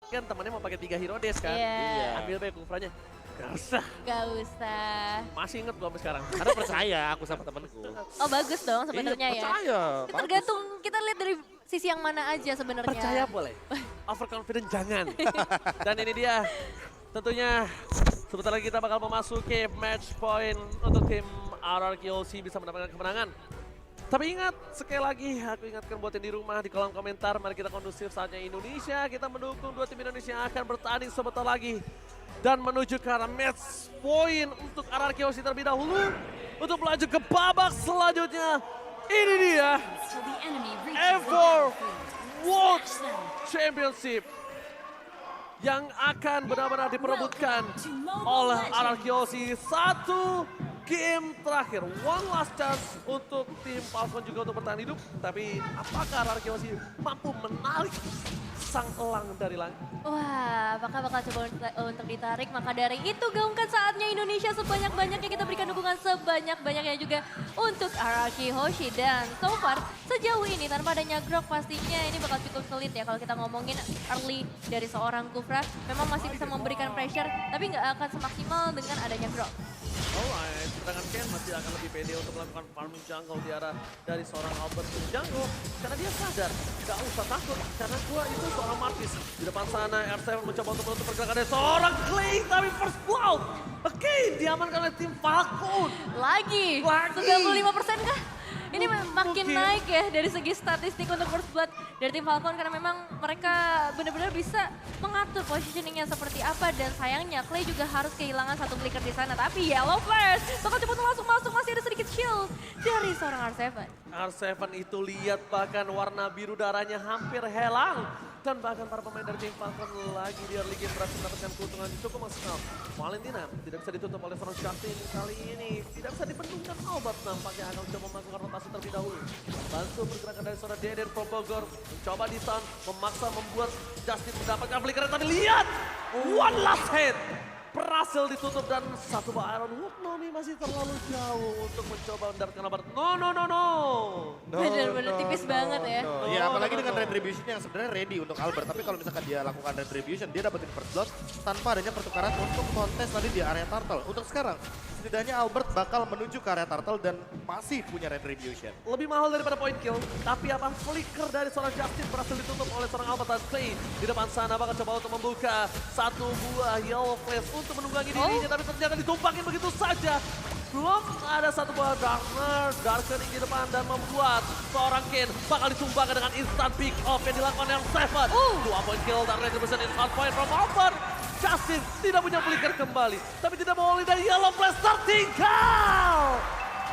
kan temannya mau pakai 3 hero dash kan. Iya. Ambil baik Kufranya. Gak usah. Gak usah. Masih inget gua sampai sekarang. Karena percaya aku sama temenku. Oh bagus dong sebenarnya ya. Percaya. Tergantung kita lihat dari sisi yang mana aja sebenarnya. Percaya boleh. Overconfident jangan. Dan ini dia. Tentunya sebentar lagi kita bakal memasuki match point untuk tim RRQC bisa mendapatkan kemenangan. Tapi ingat, sekali lagi aku ingatkan buat yang di rumah di kolom komentar, mari kita kondusif saatnya Indonesia. Kita mendukung dua tim Indonesia yang akan bertanding sebentar lagi. Dan menuju ke arah match point untuk RRQC terlebih dahulu. Untuk melaju ke babak selanjutnya. Ini dia, Evo World Championship. Yang akan benar-benar diperebutkan oleh RRQC. Satu game terakhir, one last chance untuk tim Falcon juga untuk bertahan hidup. Tapi apakah RRQC mampu menarik sang elang dari langit? Wah, apakah bakal coba untuk ditarik? Maka dari itu gaungkan saatnya Indonesia sebanyak-banyaknya kita berikan dukungan sebanyak-banyaknya juga untuk RRQ Hoshi. Dan so far sejauh ini tanpa adanya Grok pastinya ini bakal cukup sulit ya kalau kita ngomongin early dari seorang Kufra. Memang masih bisa memberikan pressure tapi nggak akan semaksimal dengan adanya Grok. Alright, sedangkan Ken masih akan lebih pede untuk melakukan farming jungle di arah dari seorang Albert Jungle. Karena dia sadar, gak usah takut, karena gua itu seorang Martis. Di depan sana, R7 mencoba untuk menutup pergerakan dari seorang Clay, tapi first blood. Oke, diamankan oleh tim Falcon. Lagi. 95% kah? Ini makin naik ya dari segi statistik untuk first blood dari tim Falcon karena memang mereka benar-benar bisa mengatur positioningnya seperti apa dan sayangnya Clay juga harus kehilangan satu flicker di sana. Tapi Yellow Flash bakal cepat langsung masuk, masih ada sedikit shield dari seorang R7. R7 itu lihat bahkan warna biru darahnya hampir hilang. Dan bahkan para pemain dari tim Falcon lagi di early game berhasil mendapatkan keuntungan cukup maksimal. Valentina tidak bisa ditutup oleh seorang Justin kali ini. Tidak bisa dibendungkan Albert nampaknya akan mencoba melakukan rotasi terlebih dahulu. Bantu pergerakan dari seorang Deden from Bogor. Mencoba di-stun, memaksa membuat Justin mendapatkan flicker. Tapi lihat, one last hit. Berhasil ditutup dan satu buah Iron Hook. Nomi masih terlalu jauh untuk mencoba mendapatkan Albert. No. Bener-bener tipis banget ya. Ya apalagi dengan Retribution yang sebenarnya ready untuk Albert. Tapi kalau misalkan dia lakukan Retribution, dia dapetin first blood tanpa adanya pertukaran untuk kontes tadi di area Turtle. Untuk sekarang, setidaknya Albert bakal menuju ke area Turtle dan masih punya Retribution. Lebih mahal daripada point kill, tapi apa flicker dari seorang Justin berhasil ditutup oleh seorang Albert dan Clay. Di depan sana bakal coba untuk membuka satu buah Yellow Flash untuk menunggangi dirinya, tapi ternyata ditumpakin begitu saja. Belum ada satu buah Darkening di depan dan membuat seorang Ken bakal ditumbangkan dengan instant pick off yang dilakukan yang Seven. 2 point kill dan Retribution instant point from Albert. Justin tidak punya flicker kembali, tapi tidak boleh dari Yellow Flash tertinggal.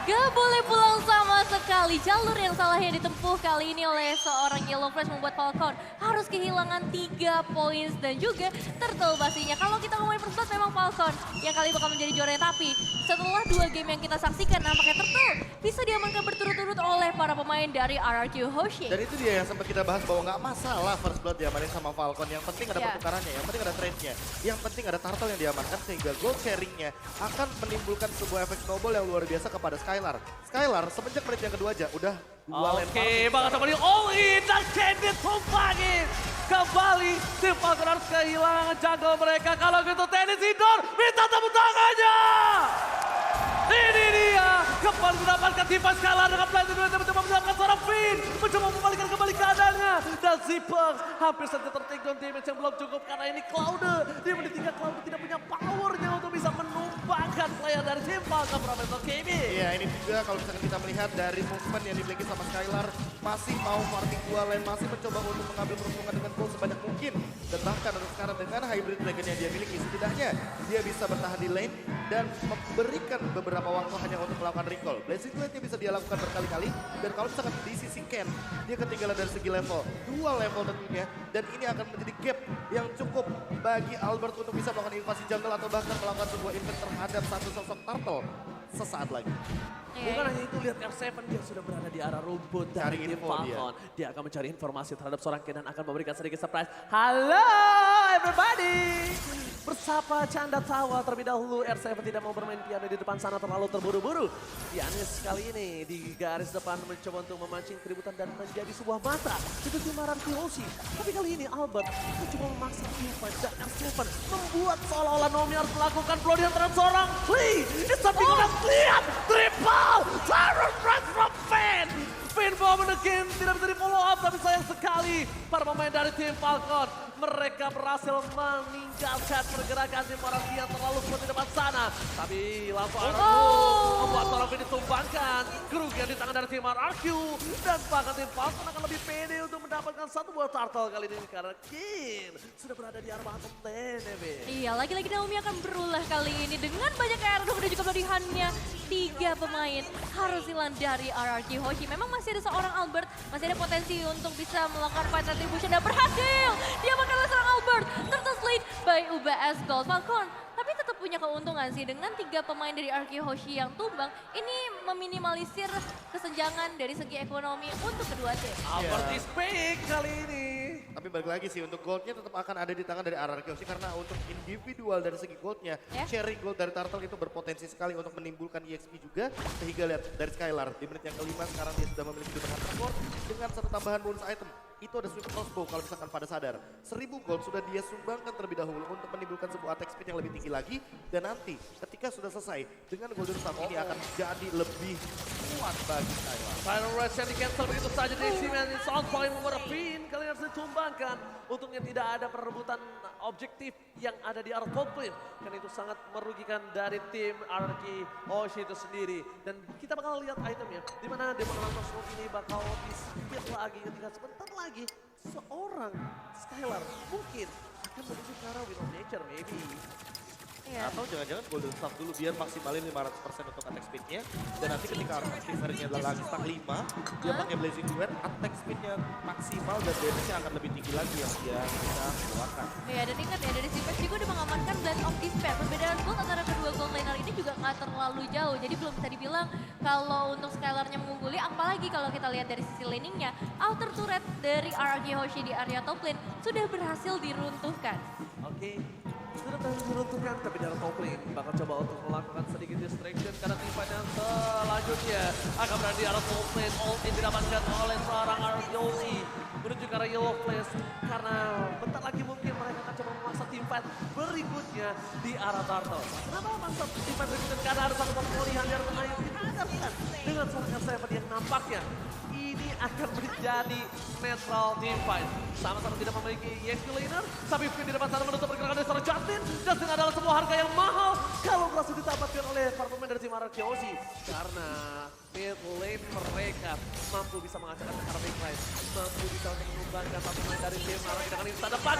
Gak boleh pulang sama sekali. Jalur yang salah yang ditempuh kali ini oleh seorang Yellow Flash membuat Falcon harus kehilangan 3 poin dan juga Turtle pastinya. Kalau kita ngomongin first blood memang Falcon yang kali bakal menjadi juara. Tapi setelah 2 game yang kita saksikan nampaknya Turtle bisa diamankan berturut-turut oleh para pemain dari RRQ Hoshi. Dan itu dia yang sempat kita bahas bahwa nggak masalah first blood diamanin sama Falcon. Yang penting ada Ya. pertukarannya, yang penting ada trade-nya. Yang penting ada Turtle yang diamankan sehingga gold sharing-nya akan menimbulkan sebuah efek snowball yang luar biasa kepada Skylar. Skylar semenjak menit yang kedua aja udah 2 lempar. Oke, bakal coba di all in dan Ken ditumpangin. Kembali tim Falcon harus kehilangan jungle mereka. Kalau gitu tenis indoor, minta tepuk tangannya. Ini dia, kembali mendapatkan tipe Skylar dengan play dua mencoba mendapatkan seorang Finn. Mencoba membalikan kembali keadaannya. Dan Zipex hampir saja tertake down damage yang belum cukup karena ini Cloud. Di menit 3 Cloud tidak punya powernya untuk bisa menumbangkan player dari tim Falcon Profesor KB. Iya ini juga kalau misalkan kita melihat dari movement yang dimiliki sama Skylar. Masih mau farming 2 lane, masih mencoba untuk mengambil peruntungan dengan gold sebanyak mungkin. Dan bahkan untuk sekarang dengan hybrid dragon yang dia miliki, setidaknya dia bisa bertahan di lane dan memberikan beberapa waktu hanya untuk melakukan recall. Blazing Blade-nya bisa dia lakukan berkali-kali. Dan kalau misalkan di sisi Ken, dia ketinggalan dari segi level. 2 level tentunya. Dan ini akan menjadi gap yang cukup bagi Albert untuk bisa melakukan invasi jungle atau bahkan melakukan sebuah invade terhadap satu sosok Turtle sesaat lagi. Bukan hanya itu, lihat R7 dia sudah berada di arah rumput dari Cari tim info Falcon. Dia akan mencari informasi terhadap seorang Ken dan akan memberikan sedikit surprise. Halo everybody! bersapa canda tawa terlebih dahulu. R7 tidak mau bermain piano di depan sana terlalu terburu-buru. Yanis kali ini di garis depan mencoba untuk memancing keributan dan menjadi sebuah mata itu tim RRQ Hoshi. Tapi kali ini Albert mencoba memaksa Teamfight dan R7 membuat seolah-olah Naomi harus melakukan pelodian terhadap seorang Lee. It's something udah lihat, triple, Tyrant Red from Finn. Finn Bowman again tidak bisa di follow up, tapi sayang sekali para pemain dari tim Falcon. Mereka berhasil meninggalkan pergerakan tim orang yang terlalu kuat di depan sana. Tapi langsung membuat seorang Finn ditumbangkan. Kerugian di tangan dari tim RRQ. Dan bahkan tim Falcon akan lebih pede untuk mendapatkan satu buah turtle kali ini. Karena Kin sudah berada di arah bottom lane, Ebe. Iya, lagi-lagi Naomi akan berulah kali ini dengan banyak aerodrome dan juga pelatihannya. 3 pemain harus hilang dari RRQ Hoshi. Memang masih ada seorang Albert, masih ada potensi untuk bisa melakukan fight retribution dan berhasil. Dia bakal seorang Albert, tertranslate by UBS Gold Falcon. Tapi tetap punya keuntungan sih dengan 3 pemain dari RRQ Hoshi yang tumbang. Ini meminimalisir kesenjangan dari segi ekonomi untuk kedua tim. Albert is big kali ini. Tapi balik lagi sih untuk goldnya tetap akan ada di tangan dari RRQ Hoshi karena untuk individual dari segi goldnya, cherry gold dari Turtle itu berpotensi sekali untuk menimbulkan EXP juga. Sehingga lihat dari Skylar di menit yang kelima sekarang dia sudah memiliki dengan support dengan satu tambahan bonus item. Itu ada sweep crossbow kalau misalkan pada sadar. 1000 gold sudah dia sumbangkan terlebih dahulu untuk menimbulkan sebuah attack speed yang lebih tinggi lagi. Dan nanti ketika sudah selesai dengan golden staff ini akan jadi lebih kuat bagi Skylar. Final rush yang di-cancel begitu saja dari Simen. It's on point membuat Pin. Kalian harus ditumbangkan. Untungnya tidak ada perebutan objektif yang ada di arah top lane. Karena itu sangat merugikan dari tim RRQ Hoshi itu sendiri. Dan kita bakal lihat itemnya. Dimana Demon Hunter Sword ini bakal di-speed lagi ketika sebentar lagi seorang Skylar mungkin akan menuju ke arah Wind of Nature maybe. Iya. Atau jangan-jangan golden staff dulu biar maksimalin 500% untuk attack speednya. Dan nanti ketika artifact-nya adalah lagi stack 5, dia pakai Blazing Duet, attack speednya maksimal dan damage-nya akan lebih tinggi lagi yang dia bisa keluarkan. Iya, dan ingat ya dari Sipex juga udah mengamankan Blend of Despair. Perbedaan gold antara kedua gold laner ini juga nggak terlalu jauh. Jadi belum bisa dibilang kalau untuk Skylar-nya mengungguli. Apalagi kalau kita lihat dari sisi laningnya, outer turret dari RRQ Hoshi di area top lane sudah berhasil diruntuhkan. Oke, sudah berhasil diruntuhkan tapi dalam top lane bakal coba untuk melakukan sedikit distraction karena tim fight yang selanjutnya akan berada di arah top lane. All in didapatkan oleh seorang Yoshi menuju ke arah Yellow Flash karena bentar lagi mungkin mereka akan coba memaksa tim fight berikutnya di arah Turtle. Kenapa memaksa tim fight berikutnya? Karena ada satu pemulihan dari tengah yang dihadapkan dengan seorang R7 yang nampaknya ini akan menjadi netral team fight. Sama-sama tidak memiliki EXP laner, tapi Finn di depan sana menutup pergerakan dari seorang Justin. Justin adalah sebuah harga yang mahal kalau berhasil didapatkan oleh para pemain dari tim RRQ Hoshi. Karena mid lane mereka mampu bisa mengacak ke arah big line. Mampu bisa untuk mengembangkan para pemain dari tim RRQ dengan instan depan.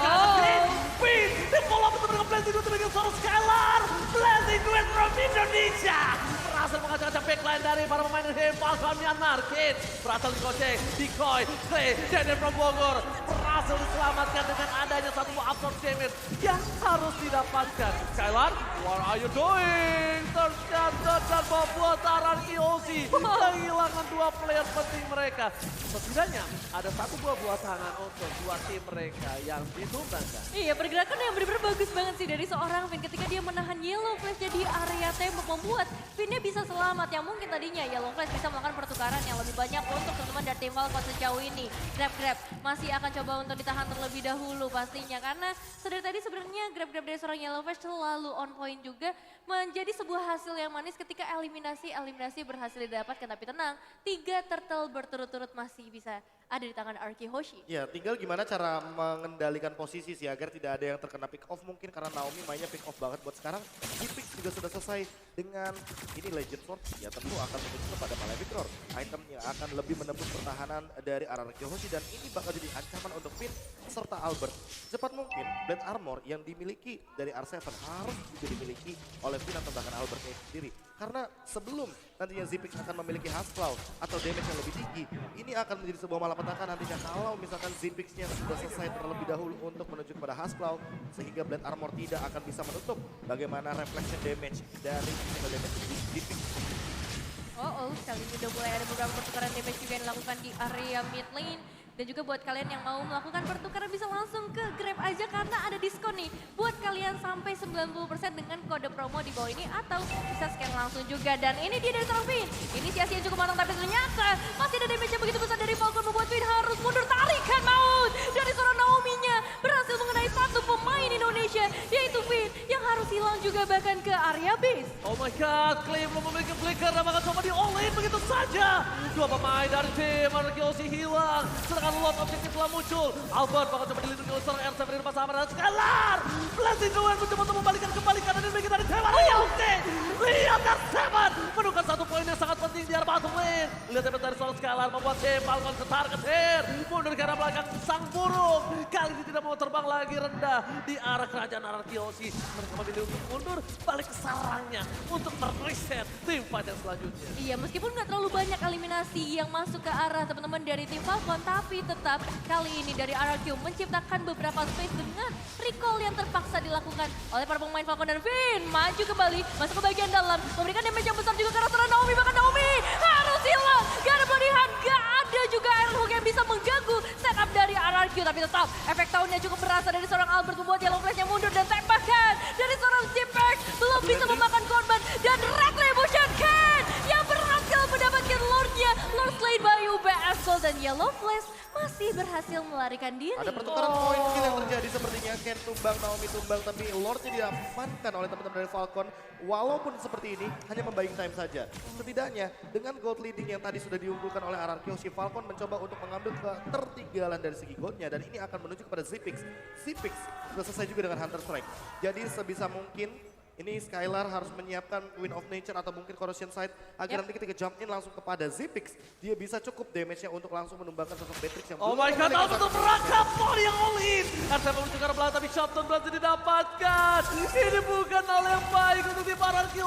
Finn di follow up dengan Blazing Duet dengan seorang Skylar. Blazing Duet from Indonesia. Berhasil mengacak backline dari para pemain dari Falcon Myanmar. Kid berhasil dikocek, Decoy, Clay, Daniel from Bogor. Berhasil diselamatkan dengan adanya satu absorb damage yang harus didapatkan. Skylar, what are you doing? Ternyata dan membuat RRQ Hoshi kehilangan 2 player penting mereka. Setidaknya ada satu buah tangan untuk 2 tim mereka yang ditumbangkan. Iya, pergerakan yang benar-benar bagus banget sih dari seorang Finn ketika dia menahan Yellow Flash di area tembok membuat Finnnya bisa selamat. Yang mungkin tadinya Yellow Flash bisa melakukan pertukaran yang lebih banyak untuk teman-teman dari tim Falcon sejauh ini. Grab masih akan coba untuk ditahan terlebih dahulu pastinya karena sedari tadi sebenarnya grab dari seorang Yellow Flash selalu on point juga menjadi sebuah hasil yang manis ketika eliminasi berhasil didapatkan. Tapi tenang, 3 turtle berturut-turut masih bisa ada di tangan RRQ Hoshi. Ya, tinggal gimana cara mengendalikan posisi sih agar tidak ada yang terkena pick off mungkin karena Naomi mainnya pick off banget buat sekarang. G-Pick juga sudah selesai dengan ini Legend Sword, ya tentu akan menuju kepada Malefic Roar. Item yang akan lebih menembus pertahanan dari RRQ Hoshi dan ini bakal jadi ancaman untuk Finn serta Albert. Cepat mungkin Blade Armor yang dimiliki dari R7 harus juga dimiliki oleh Finn atau bahkan Albertnya sendiri. Karena sebelum nantinya Zipix akan memiliki Hasclaw atau damage yang lebih tinggi, ini akan menjadi sebuah malapetaka nantinya kalau misalkan Zipix-nya sudah selesai terlebih dahulu untuk menuju kepada Hasclaw, sehingga Blade Armor tidak akan bisa menutup bagaimana reflection damage dari physical damage Zipix. Kali ini udah mulai ada beberapa pertukaran damage juga yang dilakukan di area mid lane. Dan juga buat kalian yang mau melakukan pertukaran bisa langsung ke Grab aja karena ada diskon nih. Buat kalian sampai 9 90% dengan kode promo di bawah ini atau bisa scan langsung juga. Dan ini dia dari seorang Vin. Inisiasi yang cukup matang tapi ternyata masih ada damage yang begitu besar dari Falcon membuat Vin harus mundur. Tarikan maut dari seorang Naomi-nya berhasil mengenai satu pemain Indonesia yaitu Vin yang harus hilang juga bahkan ke area base. Oh my god, Clay belum memiliki flicker dan bakal coba di-all-in begitu saja. Dua pemain dari tim RRQ hilang, sedangkan lot objektif telah muncul. Albert bakal coba dilindungi oleh seorang R7 di depan sahabat dan Scalar. Blessing Duel mencoba untuk membalikan kembali kanan dan bagi dari tim RRQ. Lihat R7 menemukan satu poin yang sangat penting di arah bottom lane. Lihat damage dari seorang Scalar membuat tim Falcon ketar-ketir. Mundur ke arah belakang sang burung. Kali ini tidak mau terbang lagi rendah di arah kerajaan RRQ. Mereka memilih untuk mundur balik ke sarangnya untuk mereset tim fight yang selanjutnya. Iya, meskipun nggak terlalu banyak eliminasi yang masuk ke arah teman-teman dari tim Falcon, tapi tetap kali ini dari RRQ menciptakan beberapa space dengan recall yang terpaksa dilakukan oleh para pemain Falcon dan Vin. Maju kembali, masuk ke bagian dalam, memberikan damage yang besar juga ke arah seorang Naomi, bahkan Naomi harus hilang. Gak ada pelarian, gak ada juga Iron Hook yang bisa mengganggu setup dari RRQ, tapi tetap efek tahunnya cukup berasa dari seorang Albert membuat Yellow Flash-nya mundur dan tembakan dari seorang Zipex belum bisa memakan korban dan Retribution Ken yang berhasil mendapatkan Lord-nya. Lord slain by UBS Gold dan Yellow Flash masih berhasil melarikan diri. Ada pertukaran poin kill yang terjadi sepertinya. Ken tumbang, Naomi tumbang, tapi Lordnya diamankan oleh teman-teman dari Falcon. Walaupun seperti ini, hanya membuying time saja. Setidaknya, dengan gold leading yang tadi sudah diunggulkan oleh RRQ, si Falcon mencoba untuk mengambil ketertinggalan dari segi goldnya. Dan ini akan menuju kepada Zipix. Zipix sudah selesai juga dengan Hunter Strike. Jadi sebisa mungkin, ini Skylar harus menyiapkan Wind of Nature atau mungkin Corrosion Sight agar nanti ketika jump in langsung kepada Zipix, dia bisa cukup damage-nya untuk langsung menumbangkan sosok Beatrix yang Oh my god, Albert untuk merangkap Paul yang all-in. R7 menuju ke arah belakang tapi shotdown berhasil didapatkan. Ini bukan hal yang baik untuk tim RRQ.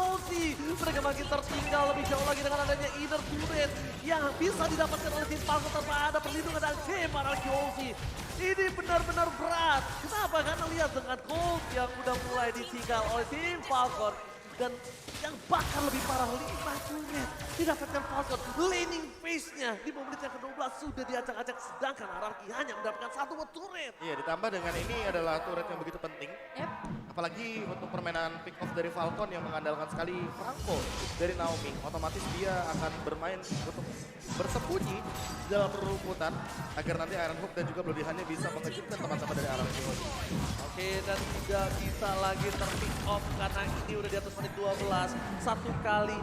Mereka makin tertinggal lebih jauh lagi dengan adanya inner turret yang bisa didapatkan oleh tim Falcon tanpa ada perlindungan dari tim RRQ. Ini benar-benar berat. Kenapa? Karena lihat dengan gold yang udah mulai ditinggal oleh tim Falcon. Dan yang bahkan lebih parah, 5 turret didapatkan Falcon. Laning phase-nya di menit yang ke-12 sudah diacak-acak. Sedangkan RRQ hanya mendapatkan 1 turret. Iya, ditambah dengan ini adalah turret yang begitu penting. Yep. Apalagi untuk permainan pick off dari Falcon yang mengandalkan sekali Franco dari Naomi. Otomatis dia akan bermain untuk bersembunyi dalam rumputan agar nanti Iron Hook dan juga Bloody Hand bisa mengejutkan teman-teman dari RRQ. Oke, dan tidak bisa lagi ter-pick off karena ini udah di atas menit 12. Satu kali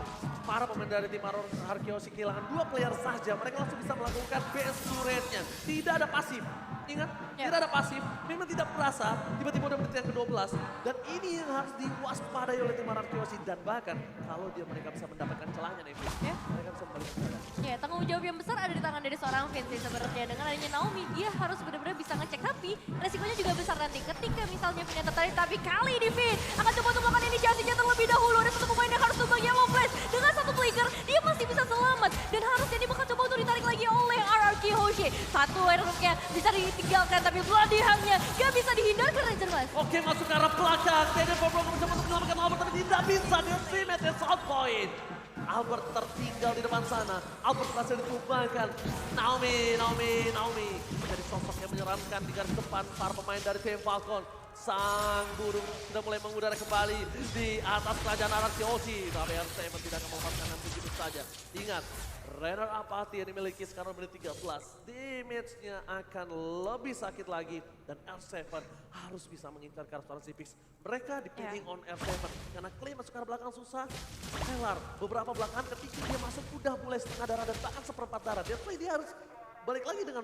para pemain dari tim RRQ kehilangan 2 player saja. Mereka langsung bisa melakukan BS turretnya. Tidak ada pasif. Ingat, tidak ada pasif. Memang tidak berasa. Tiba-tiba udah menit yang ke-12. Dan ini yang harus diwaspadai oleh tim RRQ. Dan bahkan kalau mereka bisa mendapatkan celahnya nih, mereka bisa kembali ke sana. Ya, tanggung jawab yang besar ada di tangan dari seorang Vin sih sebenarnya. Dengan adanya Naomi, dia harus benar-benar bisa ngecek, tapi resikonya juga besar nanti. Ketika misalnya Vin yang tertarik, tapi kali ini Vin akan coba untuk melakukan inisiasinya terlebih dahulu. Ada satu pemain yang harus tumbang Yellow Flash. Dengan satu flicker, dia masih bisa selamat. Dan harusnya dia bakal coba untuk ditarik lagi oleh RRQ Hoshi. Satu airhooknya bisa ditinggalkan, tapi Bloody Hand-nya gak bisa dihindarkan Ranger Mas. Oke, masuk ke arah belakang. Teddy Pablo mencoba untuk menyelamatkan Albert, tapi tidak bisa. Dia 3 match south point. Albert tertinggal di depan sana. Albert berhasil ditumbangkan. Naomi menjadi sosok yang menyeramkan di garis depan para pemain dari tim Falcon. Sang burung sudah mulai mengudara kembali di atas kerajaan RRQ. Tapi R7 tidak akan melepaskan begitu saja. Ingat, runner up hati yang dimiliki sekarang menit 13. Damage-nya akan lebih sakit lagi. Dan R7 harus bisa mengincar ke arah Zipix. Mereka dipilih on R7. Karena Clay masuk ke arah belakang susah. Scalar beberapa belakangan ketika dia masuk udah mulai setengah darah dan bahkan seperempat darah. Dan Clay dia harus balik lagi dengan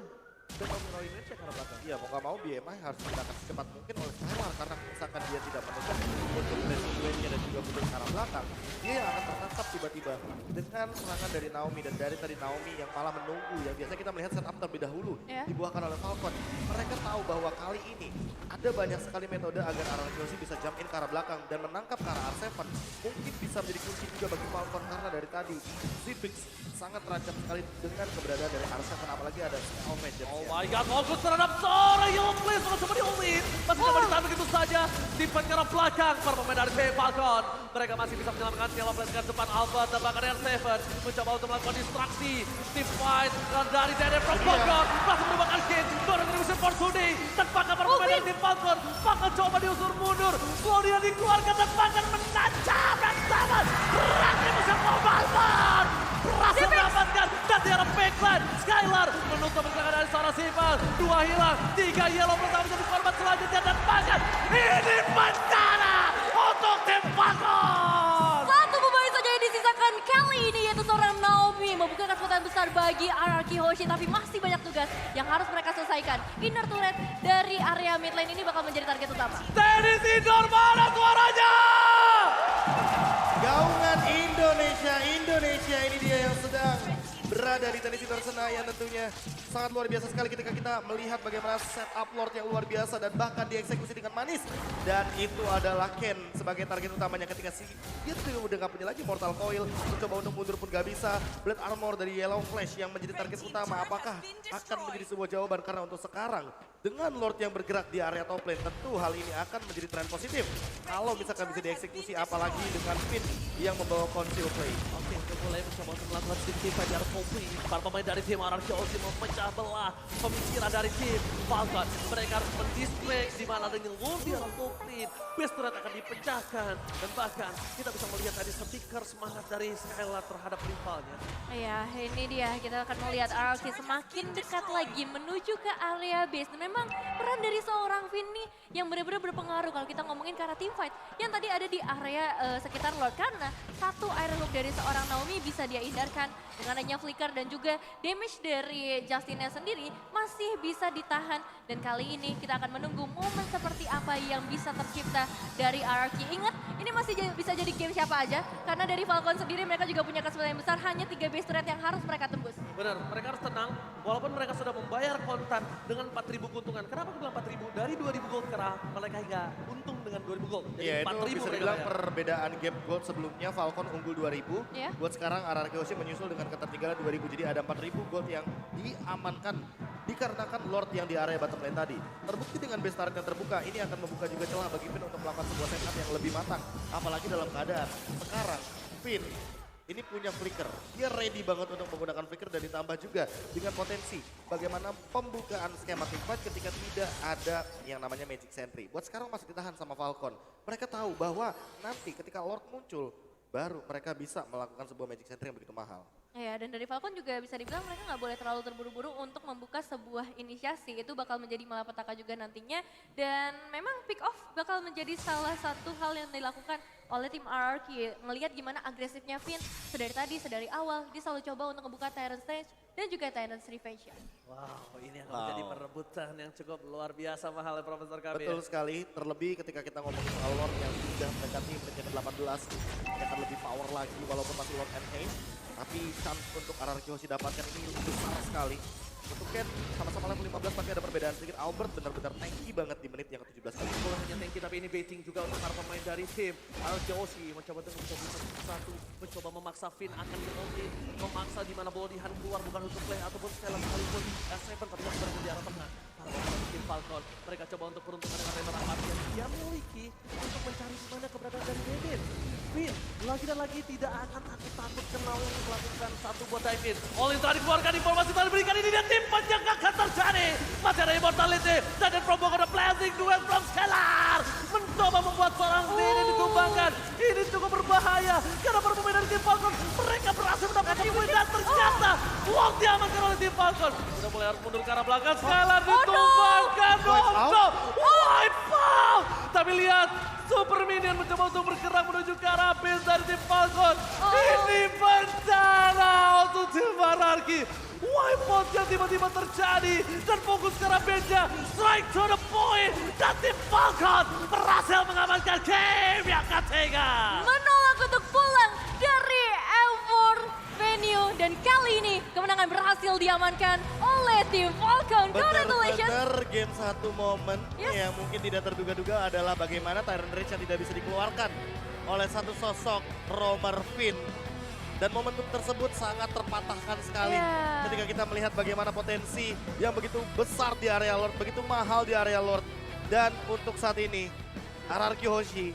Battle Royale match ya ke arah belakang. Iya, mau gak mau BMI harus digunakan secepat mungkin oleh Skylar. Karena misalkan dia tidak menekan untuk blessing dan juga mundur ke arah belakang, dia yang akan tertangkap tiba-tiba dengan serangan dari Naomi. Dan dari tadi Naomi yang malah menunggu, yang biasanya kita melihat setup terlebih dahulu dibuahkan oleh Falcon. Mereka tahu bahwa kali ini ada banyak sekali metode agar RRQ bisa jump in ke arah belakang dan menangkap ke arah R7. Mungkin bisa menjadi kunci juga bagi Falcon karena dari tadi Zipix sangat terancam sekali dengan keberadaan dari R7, apalagi ada Spell Magic. Oh my god, fokus terhadap seorang Yellow Flash. Coba di all-in. Masih coba ditahan begitu saja timpan ke arah belakang para pemain dari tim Falcon. Mereka masih bisa menyelamatkan Yellow Flash dengan depan Albert dan bahkan R7 mencoba untuk melakukan distraksi. Team fight dari Dede from Falcon masih merupakan game. Contribution for today dan bahkan para pemain dari tim Falcon bahkan coba diusur mundur. Claudia dikeluarkan dan bahkan menancap dan sangat berhasil bersama Albert. Berhasil mendapatkan dan di arah backline. Skylar menutup pergerakan dari seorang Sifal. 2 hilang, 3 Yellow bersama menjadi korban selanjutnya dan bahkan ini bencana untuk tim Falcon. Satu pemain saja yang disisakan kali ini yaitu seorang Naomi membuka kesempatan besar bagi RRQ Hoshi, tapi masih banyak tugas yang harus mereka selesaikan. Inner turret dari area mid lane ini bakal menjadi target utama. Tenis indoor mana suaranya? Gaungan Indonesia ini dia yang sedang berada di tenis indoor Senayan tentunya. Sangat luar biasa sekali ketika kita melihat bagaimana setup Lord yang luar biasa dan bahkan dieksekusi dengan manis. Dan itu adalah Ken sebagai target utamanya ketika dia tuh udah gak punya lagi Mortal Coil. Mencoba untuk mundur pun gak bisa. Blade Armor dari Yellow Flash yang menjadi target utama. Apakah akan menjadi sebuah jawaban? Karena untuk sekarang dengan Lord yang bergerak di area top lane tentu hal ini akan menjadi tren positif. Kalau misalkan bisa dieksekusi apalagi dengan Finn yang membawa conceal play. Oke, untuk mulai mencoba untuk melakukan stick pada arah Kopi. Para pemain dari tim RRQ Hoshi memecah belah pemikiran dari tim Falcon. Mereka harus mendistract di mana dengan Wolf di arah top lane. Base turret akan dipecahkan dan bahkan kita bisa melihat tadi stiker semangat dari Skylar terhadap rivalnya. Ya, ini dia. Kita akan melihat RRQ semakin dekat lagi menuju ke area base. Dan memang peran dari seorang Finn nih yang benar-benar berpengaruh kalau kita ngomongin ke arah team fight. Yang tadi ada di area sekitar Lord. Karena satu air hook dari seorang Naomi bisa dia hindarkan. Dengan adanya flicker dan juga damage dari Justinnya sendiri masih bisa ditahan. Dan kali ini kita akan menunggu momen seperti apa yang bisa tercipta dari RRQ. Ingat, ini masih bisa jadi game siapa aja. Karena dari Falcon sendiri mereka juga punya kesempatan yang besar. Hanya 3 base turret yang harus mereka tembus. Benar, mereka harus tenang. Walaupun mereka sudah membayar kontan dengan 4.000 keuntungan. Kenapa aku bilang 4.000? Dari 2.000 gold karena mereka hingga untung dengan 2.000 gold. Jadi Iya, itu 4.000 bisa mereka dibilang bayar. perbedaan gap gold sebelumnya Falcon unggul 2000. Iya. Buat sekarang RRQ Hoshi menyusul dengan ketertinggalan 2000. Jadi ada 4000 gold yang diamankan dikarenakan Lord yang di area bottom lane tadi. Terbukti dengan base turret yang terbuka, ini akan membuka juga celah bagi Finn untuk melakukan sebuah setup yang lebih matang. Apalagi dalam keadaan sekarang Finn ini punya flicker. Dia ready banget untuk menggunakan flicker dan ditambah juga dengan potensi bagaimana pembukaan skema teamfight ketika tidak ada yang namanya Magic Sentry. Buat sekarang masih ditahan sama Falcon. Mereka tahu bahwa nanti ketika Lord muncul, baru mereka bisa melakukan sebuah Magic Sentry yang begitu mahal. Ya, dan dari Falcon juga bisa dibilang mereka nggak boleh terlalu terburu-buru untuk membuka sebuah inisiasi. Itu bakal menjadi malapetaka juga nantinya. Dan memang pick off bakal menjadi salah satu hal yang dilakukan oleh tim RRQ. Ngelihat gimana agresifnya Finn sedari tadi, sedari awal. Dia selalu coba untuk membuka Tyrant Stage dan juga Tyrant's Revenge. Wow, ini akan menjadi perebutan yang cukup luar biasa mahal ya Profesor KB. Betul sekali, terlebih ketika kita ngomongin soal Lord yang sudah mendekati menit ke-18, dia akan lebih power lagi walaupun masih Lord and Haze. Tapi chance untuk RRQ Hoshi dapatkan ini besar sekali. Untuk Ken sama-sama level 15 tapi ada perbedaan sedikit. Albert benar-benar tanky banget di menit yang ke-17 kali. Bukan hanya tanky tapi ini baiting juga untuk para pemain dari tim RRQ Hoshi. Mencoba untuk satu, mencoba memaksa Finn akan di memaksa di mana Boldihan keluar bukan untuk play ataupun sekali sekalipun S7 tapi yang berada di arah tengah. Para pemain tim Falcon, mereka coba untuk peruntungan dengan Raven Rampart yang dia miliki untuk mencari di mana keberadaan dari David. Finn lagi dan lagi tidak akan takut kenal untuk melakukan satu buat dive in. Olin tadi keluarkan informasi tadi berikan ini dia tim yang akan terjadi. Masih ada immortality dan Probo ada blazing duel from Skylar. Mencoba membuat seorang Finn ini ditumbangkan. Ini cukup berbahaya karena para pemain dari tim Falcon mereka berhasil mendapatkan win dan ternyata Wong diamankan oleh tim Falcon. Sudah mulai harus mundur ke arah belakang. Skylar ditumbangkan. White Fall. Tapi lihat Super Minion mencoba untuk bergerak menuju ke arah base dari tim Falcon. Ini bencana untuk tim RRQ. Wipeout yang tiba-tiba terjadi dan fokus ke arah benja. Strike to the point dan tim Falcon berhasil mengamankan game yang ketiga. Menolak untuk pulang dari Envor venue. Dan kali ini kemenangan berhasil diamankan oleh tim Falcon. Congratulations. Benar-benar game satu momen Yes. yang mungkin tidak terduga-duga adalah bagaimana Tyrant Rage yang tidak bisa dikeluarkan oleh satu sosok Romer Finn. Dan momentum tersebut sangat terpatahkan sekali Yeah. ketika kita melihat bagaimana potensi yang begitu besar di area Lord, begitu mahal di area Lord. Dan untuk saat ini RRQ Hoshi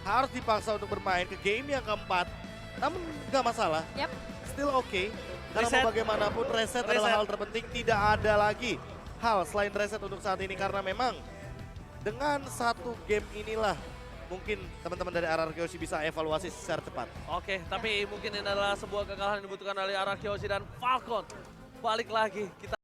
harus dipaksa untuk bermain ke game yang keempat. Namun nggak masalah, Yap. still oke. Karena Reset. mau bagaimanapun reset adalah Reset. hal terpenting. Tidak ada lagi hal selain reset untuk saat ini. Karena memang dengan satu game inilah mungkin teman-teman dari RRQ Hoshi bisa evaluasi secara cepat. Oke, tapi mungkin ini adalah sebuah kekalahan yang dibutuhkan oleh RRQ Hoshi dan Falcon. Balik lagi, kita